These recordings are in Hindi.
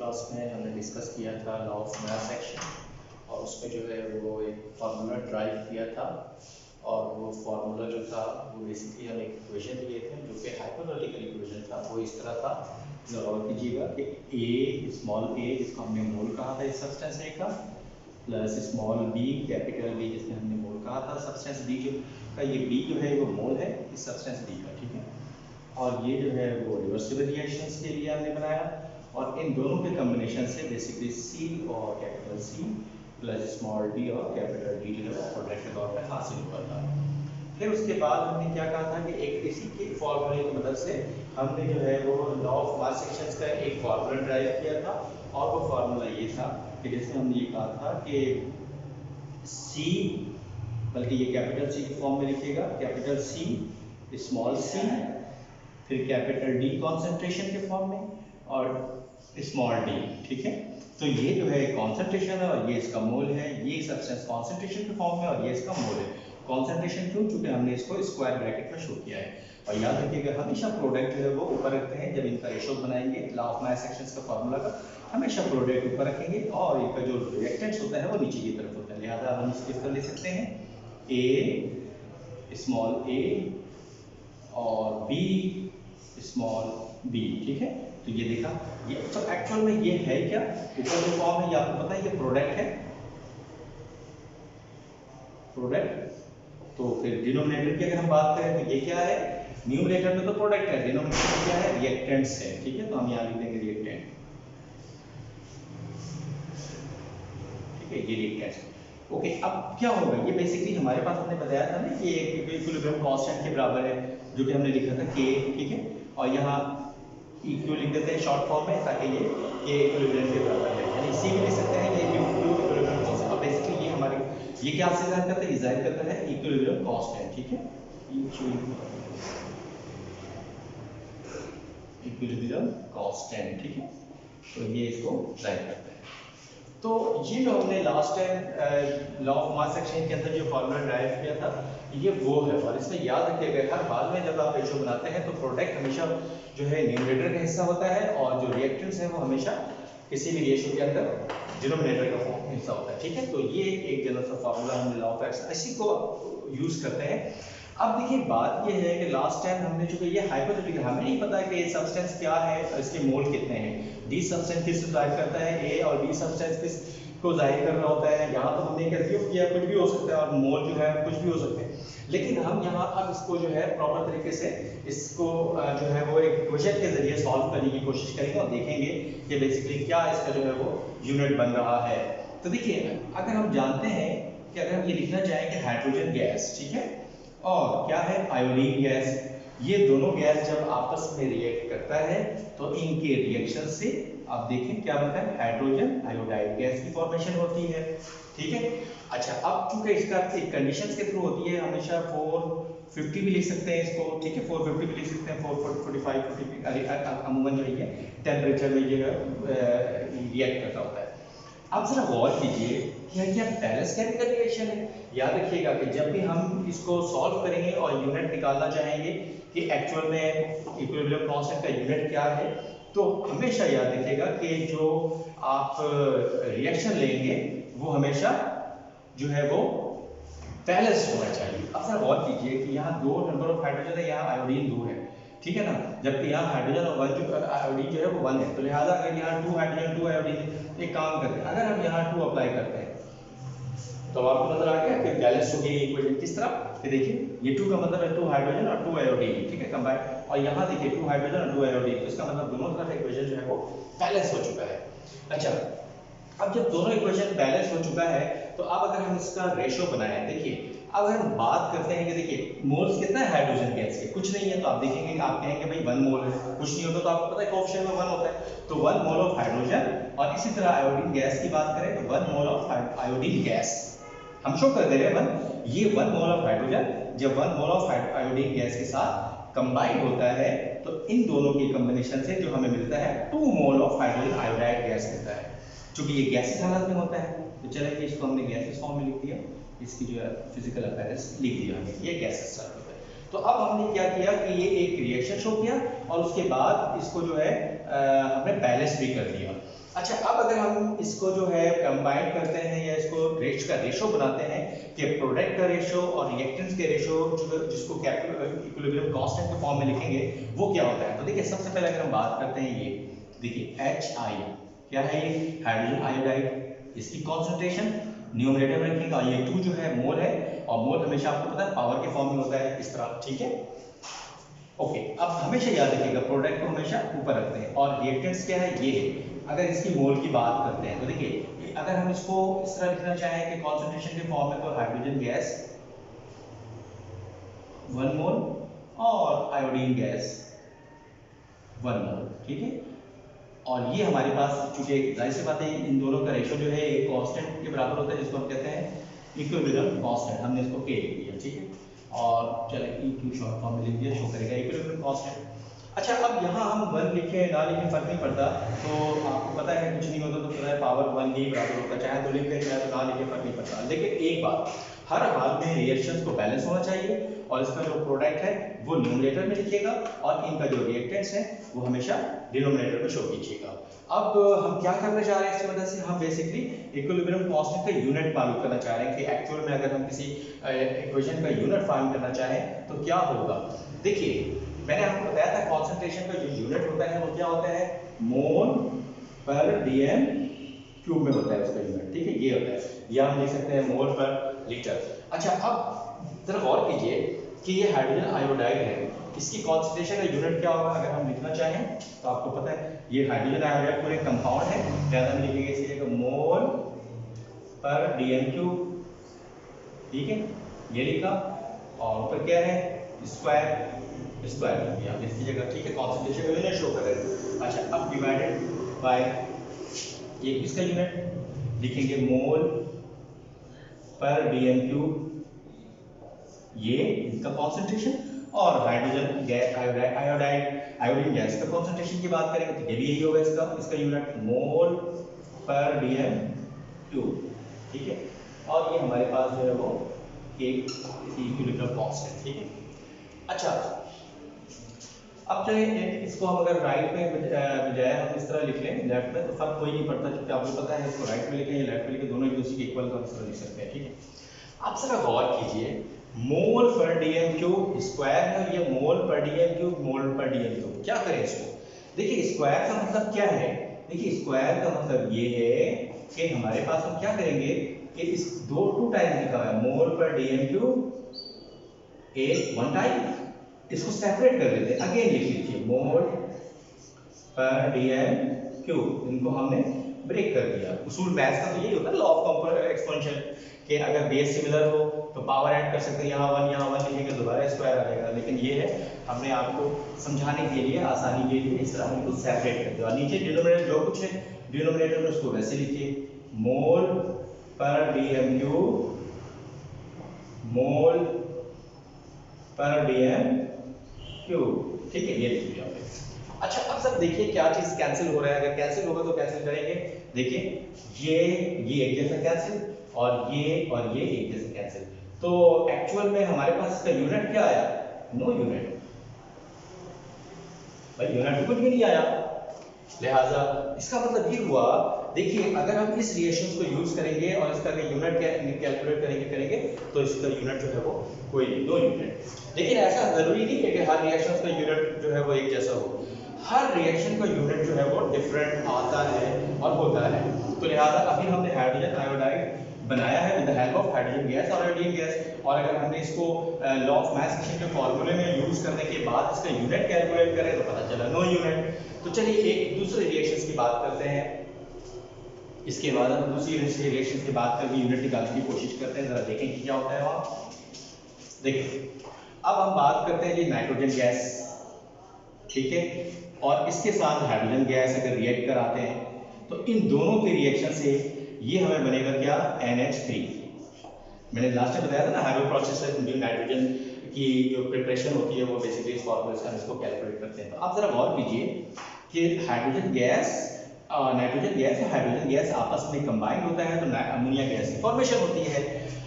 क्लास में हमने डिस्कस किया था लॉ ऑफ मास एक्शन और उसमें जो है वो एक फार्मूला ड्राइव किया था और वो फार्मूला जो था वो बेसिकली हम एक इक्वेशन लिए थे जो कि हाइपोथेटिकल इक्वेशन था। वो इस तरह था, गौर कीजिएगा कि ए स्मॉल ए जिसको हमने मोल कहा था इस सब्सटेंस ए का, plus small B capital B जिसमें हमने मोल कहा था सब्सटेंस बी जो का, ये बी जो है वो मोल है इस सब्सटेंस बी का, ठीक है। और ये जो है वो रिवर्सिबल रिएक्शंस के लिए हमने बनाया और इन दोनों के कॉम्बिनेशन से बेसिकली सी और capital C plus small D और कैपिटल डी जो है प्रोडक्ट के तौर पर हासिल हुआ था। फिर उसके बाद हमने क्या कहा था कि एक इसी के फॉर्मूले की मदद से हमने जो है वो लॉ ऑफ मास सेक्शंस का एक फार्मूला ड्राइव किया था और वो फार्मूला ये था कि जिसमें हमने ये कहा था कि सी, बल्कि ये कैपिटल सी के फॉर्म में लिखिएगा, कैपिटल सी स्मॉल सी फिर कैपिटल डी कॉन्सेंट्रेशन के फॉर्म में और स्मॉल डी, ठीक है। तो ये जो है कॉन्सेंट्रेशन है और ये इसका मोल है, ये सब्सटेंस कॉन्सेंट्रेशन के फॉर्म में और ये इसका मोल है। कॉन्सेंट्रेशन क्यों? क्योंकि हमने इसको स्क्वायर ब्रैकेट में शो किया है। और याद रखिएगा हमेशा प्रोडक्ट जो है वो ऊपर रखते हैं जब इनका रेशो बनाएंगे लॉ ऑफ मास सेक्शंस का फार्मूला का, हमेशा प्रोडक्ट ऊपर रखेंगे और इनका जो रिएक्टेंट्स होता है वो नीचे की तरफ होता है। लिहाजा हम इसको इस तरह लिख सकते हैं ए स्मॉल ए और बी स्मॉल बी, ठीक है। तो ये देखा, ये तो एक्चुअल में ये है क्या, ऊपर जो फॉर्म है ये आपको पता है ये प्रोडक्ट है, प्रोडक्ट। तो फिर डिनोमिनेटर की अगर हम बात करें तो ये क्या है, न्यूमरेटर में तो प्रोडक्ट है, डिनोमिनेटर में क्या है, रिएक्टेंट्स है, ठीक है। तो हम यहाँ लिख देंगे रिएक्टेंट, ठीक है, ये रिएक्टेंट्स। ओके, अब क्या होगा, ये बेसिकली हमारे पास हमने बताया था ना कि एक इक्विलिब्रियम कांस्टेंट के बराबर है जो कि हमने लिखा था के, ठीक है। और यहाँ इक्यू लिख देते हैं शॉर्ट फॉर्म में ताकि ये इक्विलिब्रियम के बराबर है, यानी सी भी लिख सकते हैं ये इक्विलिब्रियम कांस्टेंट। अब बेसिकली ये हमारे ये क्या डिजाइन करता है, डिजाइन करता है इक्विलिब्रियम कांस्टेंट, ठीक है, इक्विलिब्रियम कांस्टेंट, ठीक है। तो ये इसको डिजाइन करता है। तो ये जो हमने last time law of mass section के अंदर जो फार्मूला ड्राइव किया था ये वो है। और इसमें याद रखिएगा हर बार में जब आप रेशो बनाते हैं तो प्रोडक्ट हमेशा जो है न्यूमरेटर का हिस्सा होता है और जो रिएक्टेंट्स है वो हमेशा किसी भी रेशो के अंदर डिनोमिनेटर का फॉर्म हिस्सा होता है, ठीक है। तो ये एक जनरल सा फार्मूला हमने लॉ ऑफ एक्शन इसी को यूज करते हैं। अब देखिए बात ये है कि लास्ट टाइम हमने चूंकि ये हाइपोथेटिकल, हमें नहीं पता कि ये सब्सटेंस क्या है और इसके मोल कितने हैं, डी सब्सटेंस किस जाहिर करता है ए और बी सब्सटेंस किस को जाहिर कर रहा होता है। यहाँ तो हमने कैलकुलेट किया कुछ भी हो सकता है और मोल जो है कुछ भी हो सकते हैं, लेकिन हम यहाँ अब इसको जो है प्रॉपर तरीके से इसको जो है वो एक क्वेश्चन के जरिए सॉल्व करने की कोशिश करेंगे और देखेंगे कि बेसिकली क्या इसका जो है वो यूनिट बन रहा है। तो देखिए अगर हम जानते हैं कि अगर हम ये लिखना चाहें कि हाइड्रोजन गैस, ठीक है, और क्या है आयोडीन गैस, ये दोनों गैस जब आपस में रिएक्ट करता है तो इनके रिएक्शन से आप देखें क्या बनता है, हाइड्रोजन आयोडाइड गैस की फॉर्मेशन होती है, ठीक है। अच्छा, अब चूंकि इसका एक कंडीशंस के थ्रू होती है, हमेशा 450 भी लिख सकते हैं इसको, ठीक है, 450 भी लिख सकते हैं, 445 40 अमूमन जो है टेम्परेचर में ये रिएक्ट करता होता है। अब जरा गौर कीजिए कि क्या बैलेंस केमिकल रिएक्शन है। याद रखिएगा कि जब भी हम इसको सॉल्व करेंगे और यूनिट निकालना चाहेंगे कि एक्चुअल में इक्विलिब्रियम कांस्टेंट का यूनिट क्या है, तो हमेशा याद रखिएगा कि जो आप रिएक्शन लेंगे वो हमेशा जो है वो बैलेंस होना चाहिए। अब जरा गौर कीजिए कि यहाँ 2 नंबर ऑफ हाइड्रोजन है, यहाँ आयोडीन 2 है, ठीक है ना, जबकि यहाँ हाइड्रोजन और आयोडीन जो है वो 1 है। तो लिहाजा अगर यहाँ 2 हाइड्रोजन 2 आयोडीन, एक काम करते हैं अगर हम यहाँ 2 अप्लाई करते हैं तो आपको नजर आ गया कि बैलेंस हो गई इक्वेशन किस तरह, कि देखिए ये 2 का मतलब है 2 हाइड्रोजन और 2 आयोडीन, ठीक है, कंबाइन। और यहाँ देखिए 2 हाइड्रोजन और 2 आयोडीन, तो इसका मतलब दोनों तरफ इक्वेशन जो है वो बैलेंस हो चुका है। अच्छा, अब जब दोनों इक्वेशन बैलेंस हो चुका है तो अब अगर हम इसका रेशो बनाएं, देखिए अब हम बात करते हैं कि देखिए मोल्स कितना है हाइड्रोजन गैस के, कुछ नहीं है, तो आप देखेंगे कि आप कहेंगे भाई 1 मोल है, कुछ नहीं होता तो आपको पता है कोएफिशिएंट में 1 होता है, तो 1 मोल ऑफ हाइड्रोजन। और इसी तरह आयोडीन गैस की बात करें तो 1 मोल ऑफ आयोडीन गैस हम शो कर दे रहे हैं 1, ये 1 मोल ऑफ हाइड्रोजन जब 1 मोल ऑफ आयोडीन गैस के साथ कंबाइन होता है तो इन दोनों के कॉम्बिनेशन से जो हमें मिलता है 2 mole of hydrogen iodide gas मिलता है। क्योंकि ये गैसेस हालत में होता है तो चलिए इसको हमने गैसेस फॉर्म में लिख दिया, इसकी जो है फिजिकल अपीयरेंस लिख दिया हमने, ये गैसेस है। तो अब हमने क्या किया कि ये एक रिएक्शन शो किया और उसके बाद इसको जो है हमने बैलेंस भी कर दिया। अच्छा, अब अगर हम इसको जो है कंबाइन करते हैं या इसको का रेशो बनाते हैं कि प्रोडक्ट का रेशो और रिएक्टेंट्स के रेशो जिसको इक्विलिब्रियम कांस्टेंट के फॉर्म में लिखेंगे वो क्या होता है। तो देखिए सबसे पहले अगर हम बात करते हैं ये देखिए HI क्या है, ये हाइड्रोजन आयोडाइड, इसकी कॉन्सेंट्रेशन न्यूमरेटर में रखेंगे और ये 2 जो है मोल है, और मोल हमेशा आपको पता है पावर के फॉर्म में होता है इस तरह, ठीक है। ओके, अब हमेशा याद रखिएगा प्रोडक्ट को हमेशा ऊपर रखते हैं और रिएक्टेंट्स क्या है ये है। अगर इसकी मोल की बात करते हैं तो देखिए अगर हम इसको इस तरह लिखना चाहें कि कॉन्सेंट्रेशन के फॉर्म में, तो हाइड्रोजन गैस 1 मोल और आयोडीन गैस 1 मोल, ठीक है। और ये हमारे पास चूंकि जाहिर सी बात है इन दोनों का रेशो जो है एक कांस्टेंट के बराबर होता है जिसको हम कहते हैं इक्विलिब्रियम कांस्टेंट, हमने इसको K लिख दिया, ठीक है। और चले EQ शॉर्ट फॉर्म में लिख दिया, शो करेगा इक्विलिब्रियम कांस्टेंट। अच्छा, अब यहाँ हम 1 लिखें ना लिखें फर्क नहीं पड़ता, तो आपको पता है कुछ नहीं होता तो पता है पावर 1 ही बराबर होता है, चाहे तो लिख दें चाहे तो ना लिखें फर्क नहीं पड़ता। लेकिन एक बात, हर हाल में रिएक्शंस को बैलेंस होना चाहिए और इसका जो प्रोडक्ट है वो न्यूमरेटर में लिखिएगा और इनका जो रिएक्टेंट्स है वो हमेशा डिनोमिनेटर में शो कीजिएगा। अब हम क्या करना चाह रहे हैं इसकी वजह से, हम बेसिकली इक्विलिब्रियम कांस्टेंट का यूनिट मालूम करना चाह रहे हैं कि एक्चुअल में अगर हम किसी इक्वेशन का यूनिट फाइंड करना चाहें तो क्या होगा। देखिए मैंने आपको बताया था कॉन्सेंट्रेशन का जो यूनिट होता है वो क्या होता है, मोल पर डीएम क्यूब में होता है उसका यूनिट, ठीक है, ये होता है, या हम लिख सकते हैं मोल पर लीटर। अच्छा, अब जरा गौर कीजिए कि ये हाइड्रोजन आयोडाइड है, इसकी कॉन्सेंट्रेशन का यूनिट क्या होगा अगर हम लिखना चाहें तो आपको पता है ये हाइड्रोजन आयोडाइड पूरे कंपाउंड है, ज्यादा हम लिखेंगे इसकी जगह मोल पर डीएम क्यूब, ठीक है, ये लिखा, और ऊपर क्या है स्क्वायर लिख दिया इसकी जगह, ठीक है, कॉन्सेंट्रेशन का यूनिट शो कर रहे हैं। अच्छा, अब डिवाइडेड बाय ये किसका यूनिट लिखेंगे, मोल पर डीएम क्यूब, ये इसका कॉन्सेंट्रेशन, और हाइड्रोजन गैस आयोडीन गैस का कॉन्सेंट्रेशन की बात करेंगे तो ये भी यही होगा इसका यूनिट मोल पर डीएम क्यूब, ठीक है। और ये हमारे पास जो है वो एक इक्विलिब्रियम कांस्टेंट, ठीक है। अच्छा, अब चाहे इसको हम अगर राइट में बजाय हम इस तरह लिख लें लेफ्ट में तो फर्क कोई नहीं पड़ता, क्योंकि आपको पता है इसको राइट में लिखें या लेफ्ट में लिखें दोनों एक दूसरे के इक्वल तो हम इस तरह लिख सकते हैं, ठीक है। आप जरा गौर कीजिए, मोल पर डीएम क्यूब स्क्वायर है, ये मोल पर डीएम क्यूब, मोल पर डीएम क्यूब, क्या करें इसको। देखिए स्क्वायर का मतलब क्या है, देखिए स्क्वायर का मतलब ये है कि हमारे पास हम क्या करेंगे कि इस 2 टाइम्स लिखा हुआ है मोल पर डीएम क्यूब एक 1 टाइम, इसको सेपरेट कर देते हैं, अगेन लिख लीजिए मोल पर डीएम क्यूब, इनको हमने ब्रेक कर दिया। उसूल मैथ्स का तो यही होता है, लॉ ऑफ एक्सपोनेंशियल, कि अगर बेस सिमिलर हो तो पावर ऐड कर सकते हैं, यहाँ 1 लिखेंगे दोबारा स्क्वायर आ जाएगा, लेकिन ये है हमने आपको समझाने के लिए आसानी के लिए इस तरह हम इनको सेपरेट कर दिया। और नीचे डिनोमिनेटर जो कुछ है डिनोमिनेटर में उसको वैसे लिखिए, मोल पर डीएम क्यूब, मोल पर डीएम क्यूब, ठीक है, ये लिख दिया आपने। अच्छा, अब सब देखिए क्या चीज कैंसिल हो रहा है, अगर कैंसिल होगा तो कैंसिल करेंगे, देखिए ये एक जैसा कैंसिल और ये एक जैसा कैंसिल, तो एक्चुअल में हमारे पास इसका यूनिट क्या आया, नो यूनिट, भाई यूनिट तो कुछ भी नहीं आया, लिहाजा इसका मतलब ये हुआ, देखिए अगर हम इस रिएक्शन को यूज करेंगे और इसका यूनिट कैलकुलेट करेंगे तो इसका यूनिट जो है वो कोई नहीं, नो यूनिट। लेकिन ऐसा जरूरी नहीं है कि हर रिएक्शन का यूनिट जो है वो एक जैसा हो, हर रिएक्शन का यूनिट जो है वो डिफरेंट आता है और होता है। तो लिहाजा अभी हमने हाइड्रोजन आयोडाइड बनाया है with the help of hydrogen gas और आयोडीन गैस, और अगर हमने इसको लॉ ऑफ मास के फॉर्मूले में यूज करने के बाद इसका यूनिट कैलकुलेट करें तो पता चला नो यूनिट। तो चलिए एक दूसरे रिएक्शंस की बात करते हैं, इसके बाद हम दूसरी रिएक्शंस की बात करके यूनिट निकालने की कोशिश करते हैं, जरा देखें कि क्या होता है वहाँ। देखिए अब हम बात करते हैं जी नाइट्रोजन गैस, ठीक है, और इसके साथ हाइड्रोजन गैस अगर रिएक्ट कराते हैं तो इन दोनों के रिएक्शन से ये हमें बनेगा क्या, NH3। मैंने लास्ट टाइम बताया था ना हाइड्रो प्रोसेस में नाइट्रोजन की जो प्रिपरेशन होती है वो बेसिकली इस फॉर्मूले से हम इसको कैलकुलेट करते हैं। तो आप जरा गौर कीजिए कि हाइड्रोजन गैस नाइट्रोजन गैस और हाइड्रोजन गैस आपस में कंबाइन होता है तो अमोनिया गैस की फॉर्मेशन होती है।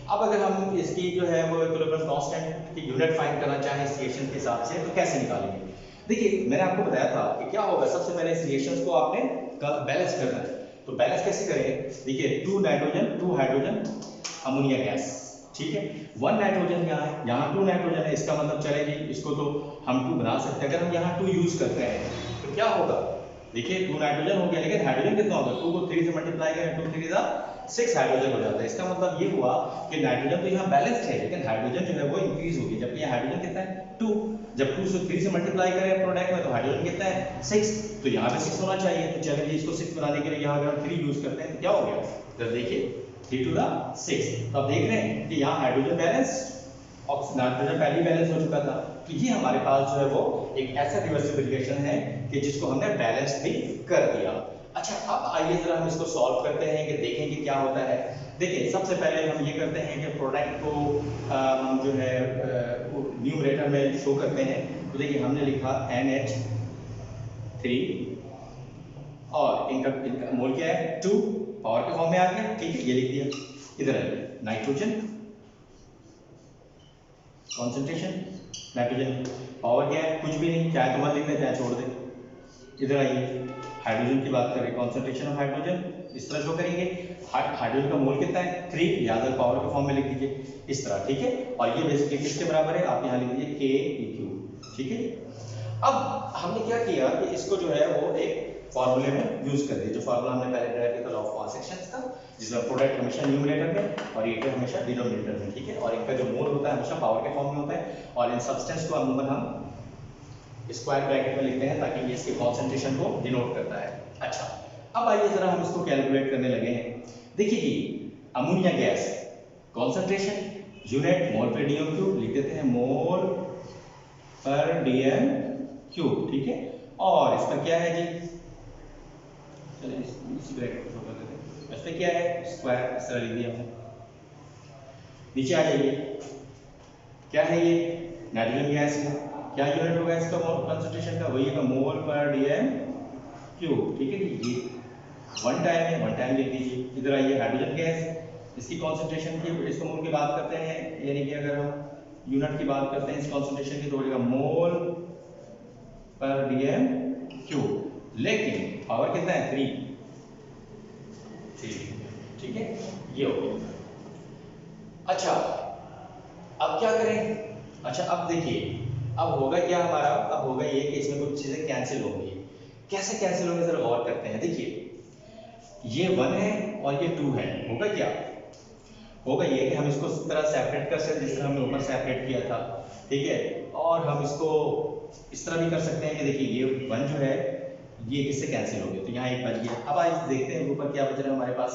अब अगर हम इसकी जो है वो इक्विलिब्रियम कांस्टेंट की यूनिट फाइंड करना चाहें इस रिएक्शन के हिसाब से तो कैसे निकालेंगे। देखिए मैंने आपको बताया था कि क्या होगा, सबसे पहले इस रिएक्शंस को आपने बैलेंस करना है। तो बैलेंस कैसे करें? देखिए 2 नाइट्रोजन 2 हाइड्रोजन अमोनिया गैस, ठीक है। 1 नाइट्रोजन यहाँ है, यहाँ 2 नाइट्रोजन है, इसका मतलब चलेगी इसको तो हम 2 बना सकते हैं। अगर हम यहाँ 2 यूज करते हैं तो क्या होगा? देखिए 2 नाइट्रोजन हो गया, लेकिन हाइड्रोजन कितना होगा? 2 को 3 से मल्टीप्लाई करें, 2 3 जा 6 हाइड्रोजन हो जाता है। इसका मतलब ये हुआ कि नाइट्रोजन तो यहाँ बैलेंस्ड है, लेकिन हाइड्रोजन जो है वो इंक्रीज होगी, जबकि यहाँ हाइड्रोजन कितना है? 2। जब 2 से 3 से मल्टीप्लाई करें प्रोडक्ट में तो हाइड्रोजन कितना है? 6। तो यहाँ पे 6 होना चाहिए। तो चलिए इसको 6 बनाने के लिए यहाँ अगर हम 3 यूज करते हैं तो क्या हो गया? तो देखिए 3 to the 6। तो अब देख रहे हैं कि यहाँ हाइड्रोजन बैलेंस, नाइट्रोजन पहले बैलेंस हो चुका था। तो ये हमारे पास जो है वो एक ऐसा रिवर्सिफिकेशन है कि जिसको हमने बैलेंस भी कर दिया। अच्छा, अब आइए जरा हम इसको सॉल्व करते हैं कि देखें कि क्या होता है। देखिए सबसे पहले हम ये करते हैं कि प्रोडक्ट को हम जो है न्यूमरेटर में शो करते हैं। तो देखिए हमने लिखा NH3 और इनका मोल क्या है? 2, पावर के फॉर्म में आ गया, ठीक है, ये लिख दिया। इधर आइए, नाइट्रोजन कॉन्सेंट्रेशन, नाइट्रोजन पावर क्या है? कुछ भी नहीं, चाहे तो मत लिखना चाहे छोड़ दे। इधर आइए, हाइड्रोजन की बात करें, कॉन्सेंट्रेशन ऑफ हाइड्रोजन इस तरह शो करेंगे। हाइड्रोजन का मोल कितना है? 3, या तो पावर के फॉर्म में लिख दीजिए इस तरह, ठीक है। और ये बेसिकली किसके बराबर है? आप यहाँ लिख दीजिए KEQ, ठीक है। अब हमने क्या किया कि इसको जो है वो एक फॉर्मूले में यूज कर दिया, जो फॉर्मूला हमने पहले ड्राइव किया था लॉ ऑफ मास एक्शन का, जिसमें प्रोडक्ट हमेशा न्यूमरेटर में और ये हमेशा डिनोमिनेटर में, ठीक है। और इनका जो मोल होता है हमेशा पावर के फॉर्म में होता है। और इन सब्सटेंस को अमूमन हम स्क्वायर ब्रैकेट में लिखते हैं ताकि ये इसके कॉन्सेंट्रेशन को डिनोट करता है। अच्छा, अब आइए जरा हम इसको कैलकुलेट करने लगे हैं। देखिए जी, ammonia gas concentration unit mole पर डीएम क्यूब लिख देते हैं, मोल पर डीएम क्यूब, ठीक है। और इसका क्या है जी? चलिए इसी ब्रैकेट को कर देते हैं। इसमें क्या है? स्क्वायर, इस तरह लिख दिया हमने। नीचे आ जाइए, क्या है ये? नाइट्रोजन गैस है। क्या यूनिट होगा इसका मोल कंसंट्रेशन का? वही है मोल पर डीएम क्यूब, ठीक है। ये 1 टाइम है, 1 टाइम लिख दीजिए। इधर आइए, हाइड्रोजन गैस, इसकी कंसंट्रेशन की, इसको मोल की बात करते हैं, यानी कि अगर हम यूनिट की बात करते हैं इस कंसंट्रेशन की तो होगा मोल पर डीएम क्यूब, लेकिन पावर कितना है? 3, ठीक है, ये हो गया। अच्छा, अब क्या करें? अच्छा, अब देखिए, अब होगा क्या हमारा? अब होगा ये कि इसमें कुछ चीजें कैंसिल होंगी। कैसे कैंसिल होंगे जरा गौर करते हैं। देखिए ये 1 है और ये 2 है, होगा क्या? होगा ये कि हम इसको इस तरह सेपरेट कर सकते हैं जिस तरह हमने ऊपर सेपरेट किया था, ठीक है। और हम इसको इस तरह भी कर सकते हैं कि देखिए ये 1 जो है ये किससे कैंसिल हो गया, तो यहाँ 1 बच गया। अब आइए देखते हैं ऊपर क्या बच रहा है हमारे पास।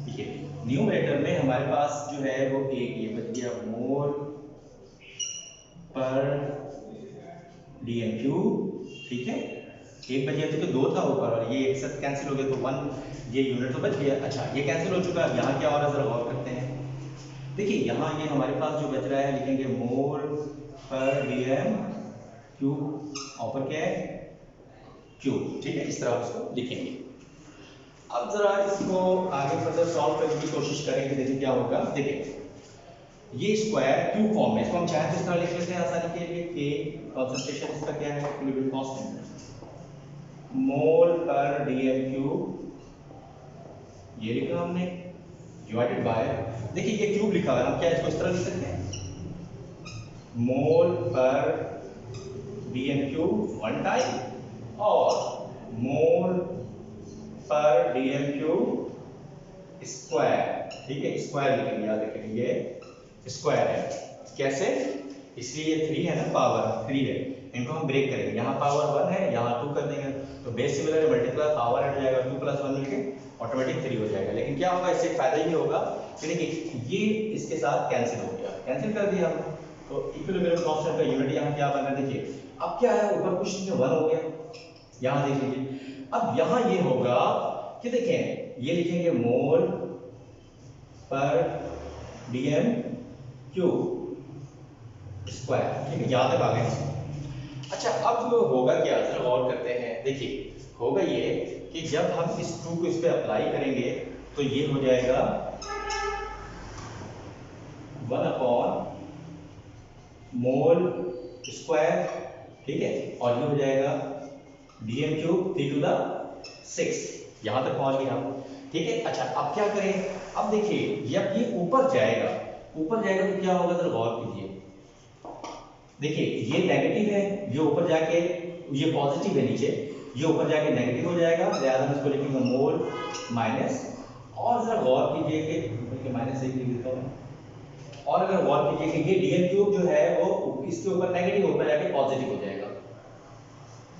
देखिए न्यूमरेटर में हमारे पास जो है वो 1 ये बच गया, मोल पर डीएम क्यूब, ठीक है। 1 बच गया, तो 2 था ऊपर और ये एक साथ कैंसिल हो गया, तो 1 ये यूनिट तो बच गया। अच्छा, ये कैंसिल हो चुका है। यहाँ क्या और जरा गौर करते हैं। देखिए यहाँ ये हमारे पास जो बच रहा है, लिखेंगे मोल पर डीएम क्यूब, ऊपर क्या है? क्यूब, ठीक है। इस तरह इसको लिखेंगे। अब जरा इसको आगे फर्दर सॉल्व करने की कोशिश करेंगे, देखिए क्या होगा। देखिए ये स्क्वायर क्यूब फॉर्म में, इसको हम चाहे तो इस तरह लिख लेते हैं आसानी के लिए। के कंसंट्रेशन इसका क्या है? इक्विलिब्रियम कांस्टेंट, मोल पर डीएम क्यूब, ये लिखा हमने, डिवाइडेड बाय, देखिए ये क्यूब लिखा हुआ है, हम क्या इसको इस तरह लिख सकते हैं, मोल पर डीएम क्यूब 1 टाइम और मोल पर डीएम क्यूब स्क्वायर, ठीक है। स्क्वायर लिखेंगे, याद रखेंगे ये स्क्वायर है। कैसे? इसलिए ये 3 है ना, पावर 3 है, इनको हम ब्रेक करेंगे। यहाँ पावर 1 है, यहाँ 2 कर देंगे, तो base similar multiply power add हो जाएगा, 2 + 1 मिलके ऑटोमेटिक 3 हो जाएगा। लेकिन क्या होगा, इससे फायदा ये होगा कि देखिए ये इसके साथ कैंसिल हो गया, कैंसिल कर दिया हमने, तो इक्विलिब्रियम कांस्टेंट का यूनिट यहाँ क्या बना? देखिए अब क्या है, ऊपर कुछ नहीं, 1 हो गया। यहाँ देख लीजिए, अब यहाँ ये होगा कि देखें ये लिखेंगे मोल पर डीएम क्यूब स्क्वायर, ठीक है। यहाँ तक आ गए। अच्छा, अब होगा क्या, जरा गौर करते हैं। देखिए होगा ये कि जब हम इस 2 को इस पे अप्लाई करेंगे तो ये हो जाएगा 1 मोल स्क्वायर, ठीक है। और ये हो जाएगा डीएम क्यूब 3 to the 6, यहाँ तक पहुँच गए हम, ठीक है। अच्छा अब क्या करें, अब देखिए जब ये ऊपर जाएगा तो क्या होगा, जरा गौर कीजिए। देखिए ये नेगेटिव है, ये ऊपर जाके ये पॉजिटिव है नीचे, ये ऊपर जाके नेगेटिव हो जाएगा, लिहाजा हम इसको लिखेंगे मोल माइनस। और जरा गौर कीजिए कि माइनस एक लिख देता हूं, और अगर गौर कीजिए कि ये डीएन क्यूब जो है वो इसके ऊपर नेगेटिव ऊपर जाके पॉजिटिव हो जाएगा,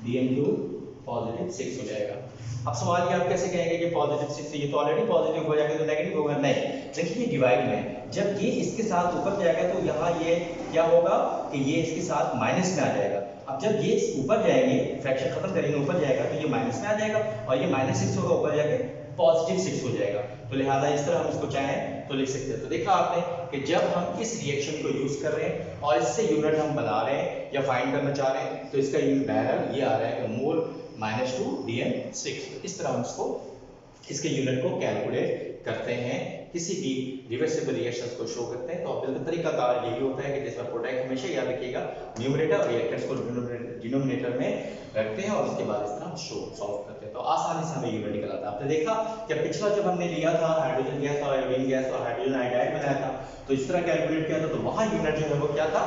डीएन क्यूब पॉजिटिव 6 हो जाएगा। अब सवाल ये आप कैसे कहेंगे कि पॉजिटिव 6, ये तो ऑलरेडी पॉजिटिव हो जाएगा तो नेगेटिव होगा, नहीं। देखिए डिवाइड में जब ये इसके साथ ऊपर जाएगा तो यहाँ ये क्या होगा कि ये इसके साथ माइनस में आ जाएगा। अब जब ये ऊपर जाएंगे, फ्रैक्शन खत्म करेंगे, ऊपर जाएगा तो ये माइनस में आ जाएगा, और ये -6 होगा, ऊपर जाके पॉजिटिव 6 हो जाएगा। तो लिहाजा इस तरह हम इसको चाहें तो लिख सकते हैं। तो देखा आपने कि जब हम इस रिएक्शन को यूज कर रहे हैं और इससे यूनिट हम बना रहे हैं या फाइंड करना चाह रहे हैं, तो इसका यूनिट बहरहाल ये आ रहा है कि मोल -2 dn6। इस तरह हम इसके यूनिट को कैलकुलेट करते हैं, किसी भी रिवर्सिबल रिएक्शंस को शो करते हैं। तो अब इसका तरीकाकार यही होता है कि जिसमें प्रोडक्ट हमेशा याद रखिएगा, न्यूमरेटर और रिएक्टेंट्स को डिनोमिनेटर में रखते हैं और उसके बाद इस तरह सॉल्व करते हैं, तो आसानी से हमें यूनिट निकल आता है। आपने देखा कि पिछला जब हमने लिया था हाइड्रोजन गैस और आयोडीन गैस और हाइड्रोजन आयोडाइड बनाया था, तो इस तरह कैलकुलेट किया था, तो वहां यूनिट जो है वो क्या था,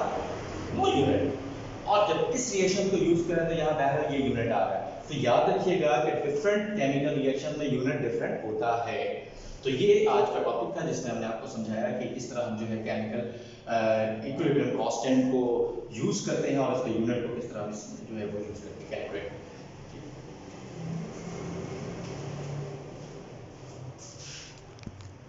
मोल यूनिट। और जब इस रिएक्शन को यूज करें तो यहाँ बहरहाल ये यूनिट आ रहा है। तो याद रखिएगा कि डिफरेंट केमिकल रिएक्शन में यूनिट डिफरेंट होता है। तो ये आज का टॉपिक था जिसमें हमने आपको समझाया कि इस तरह हम जो है केमिकल इक्विलिब्रियम कांस्टेंट को यूज करते हैं और इसके यूनिट को किस तरह जो है वो यूज करके कैलकुलेट